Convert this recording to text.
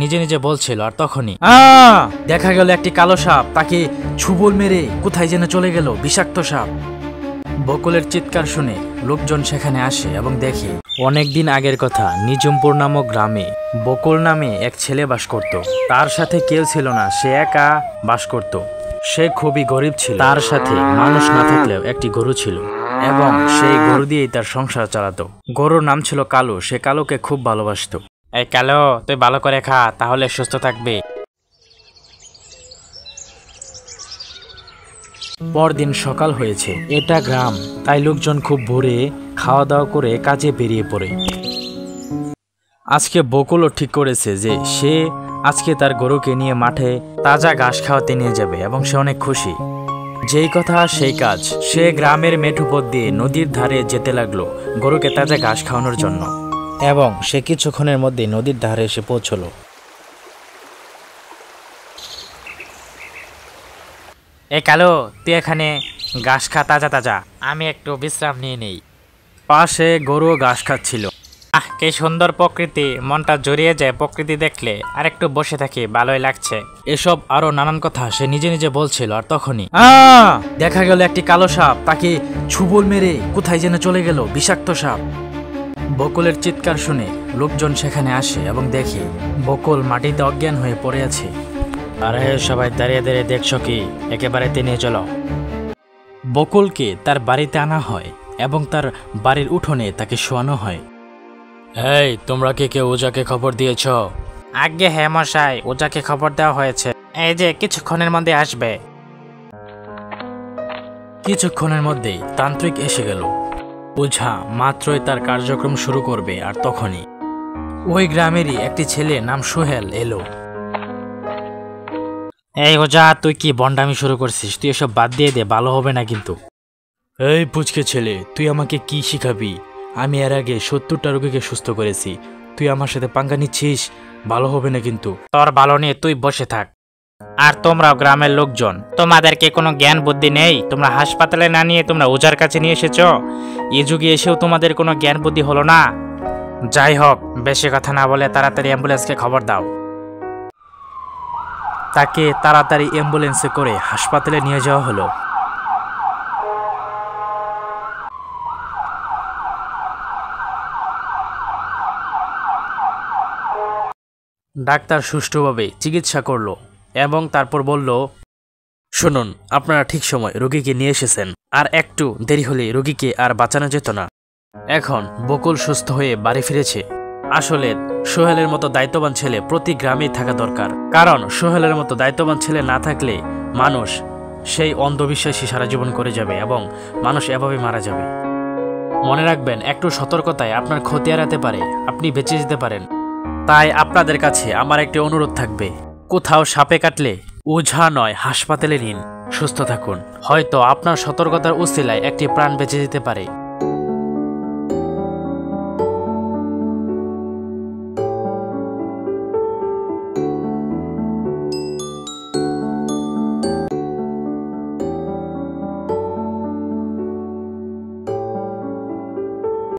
নিজে নিজে বলছিল, আর তখনই দেখা গেল একটি কালো সাপ তাকে ছুবল মেরে কোথায় যেন চলে গেল, বিষাক্ত সাপ। বকুলের চিৎকার শুনে লোকজন সেখানে আসে এবং দেখে অনেকদিন আগের কথা, নিজুমপুর নামক গ্রামে বকুল নামে এক ছেলে বাস করত। তার সাথে কেউ ছিল না, সে একা বাস করত। সে খুবই গরিব ছিল। তার সাথে মানুষ না থাকলেও একটি গরু ছিল এবং সেই গরু দিয়েই তার সংসার চালাতো। গরুর নাম ছিল কালু। সে কালুকে খুব ভালোবাসতো। এই কালো, তুই ভালো করে খা, তাহলে সুস্থ থাকবে। পরদিন সকাল হয়েছে, এটা গ্রাম, তাই লোকজন খুব ভোরে খাওয়া দাওয়া করে কাজে বেরিয়ে পড়ে। আজকে বকুলও ঠিক করেছে যে সে আজকে তার গরুকে নিয়ে মাঠে তাজা ঘাস খাওয়াতে নিয়ে যাবে এবং সে অনেক খুশি। যেই কথা সেই কাজ, সে গ্রামের মেঠো পথ দিয়ে নদীর ধারে যেতে লাগলো গরুকে তাজা ঘাস খাওয়ানোর জন্য এবং সে কিছুক্ষণের মধ্যে নদীর ধারে এসে পৌঁছলো। এ কালো, তুই এখানে ঘাস খা তাজা তাজা, আমি একটু বিশ্রাম নিয়ে নেই। পাশে গরু ঘাস খাচ্ছিল। কি সুন্দর প্রকৃতি, মনটা জড়িয়ে যায় প্রকৃতি দেখলে, আর একটু বসে থাকি, ভালোই লাগছে। এসব আরো নানান কথা সে নিজে নিজে বলছিল, আর তখনই দেখা গেল একটি কালো সাপ তাকে ছুবল মেরে কোথায় যেন চলে গেল, বিষাক্ত সাপ। বকুলের চিৎকার শুনে লোকজন সেখানে আসে এবং দেখে বকুল মাটিতে অজ্ঞান হয়ে পড়ে আছে। আরে সবাই দাঁড়িয়ে দাঁড়িয়ে দেখছো কি, একেবারে নিয়ে চলো। বকুলকে তার বাড়িতে আনা হয় এবং তার বাড়ির উঠোনে তাকে শোয়ানো হয়। এই, তোমরা কি কেউ ওজাকে খবর দিয়েছ? আগে হ্যাঁ মশাই, ওজাকে খবর দেওয়া হয়েছে, এই যে কিছুক্ষণের মধ্যে আসবে। কিছুক্ষণের মধ্যেই তান্ত্রিক এসে গেল। ওঝা মাত্রই তার কার্যক্রম শুরু করবে, আর তখনই ওই গ্রামেরই একটি ছেলে নাম সোহেল এলো। এই ওঝা, তুই কি বন্ডামি শুরু করছিস? তুই এসব বাদ দিয়ে দে, ভালো হবে না কিন্তু। এই পুচকে ছেলে, তুই আমাকে কি শিখাবি? আমি এর আগে ৭০টা রোগীকে সুস্থ করেছি, তুই আমার সাথে পাঙ্গা নিচ্ছিস? ভালো হবে না কিন্তু। তোর ভালো নিয়ে তুই বসে থাক। আর তোমরাও গ্রামের লোকজন, তোমাদেরকে কোনো জ্ঞান বুদ্ধি নেই? তোমরা হাসপাতালে না নিয়ে তোমরা ওঝার কাছে নিয়ে এসেছ। এ যুগে এসেও তোমাদের কোনো জ্ঞান বুদ্ধি হলো না। যাই হোক, বেশি কথা না বলে তাড়াতাড়ি অ্যাম্বুলেন্সকে খবর দাও। তাকে তাড়াতাড়ি অ্যাম্বুলেন্সে করে হাসপাতালে নিয়ে যাওয়া হলো। ডাক্তার সুষ্ঠুভাবে চিকিৎসা করলো এবং তারপর বলল, শুনুন, আপনারা ঠিক সময় রোগীকে নিয়ে এসেছেন, আর একটু দেরি হলে রোগীকে আর বাঁচানো যেত না। এখন বকুল সুস্থ হয়ে বাড়ি ফিরেছে। আসলে সোহেলের মতো দায়িত্ববান ছেলে প্রতি গ্রামেই থাকা দরকার, কারণ সোহেলের মতো দায়িত্ববান ছেলে না থাকলে মানুষ সেই অন্ধবিশ্বাসী সারা জীবন করে যাবে এবং মানুষ এভাবে মারা যাবে। মনে রাখবেন, একটু সতর্কতায় আপনার ক্ষতি এড়াতে পারে, আপনি বেঁচে যেতে পারেন। তাই আপনাদের কাছে আমার একটি অনুরোধ থাকবে, কোথাও সাপে কাটলে ওঝা নয়, হাসপাতালে নিন, সুস্থ থাকুন। হয়তো আপনার সতর্কতার উসিলায় একটি প্রাণ বেঁচে যেতে পারে।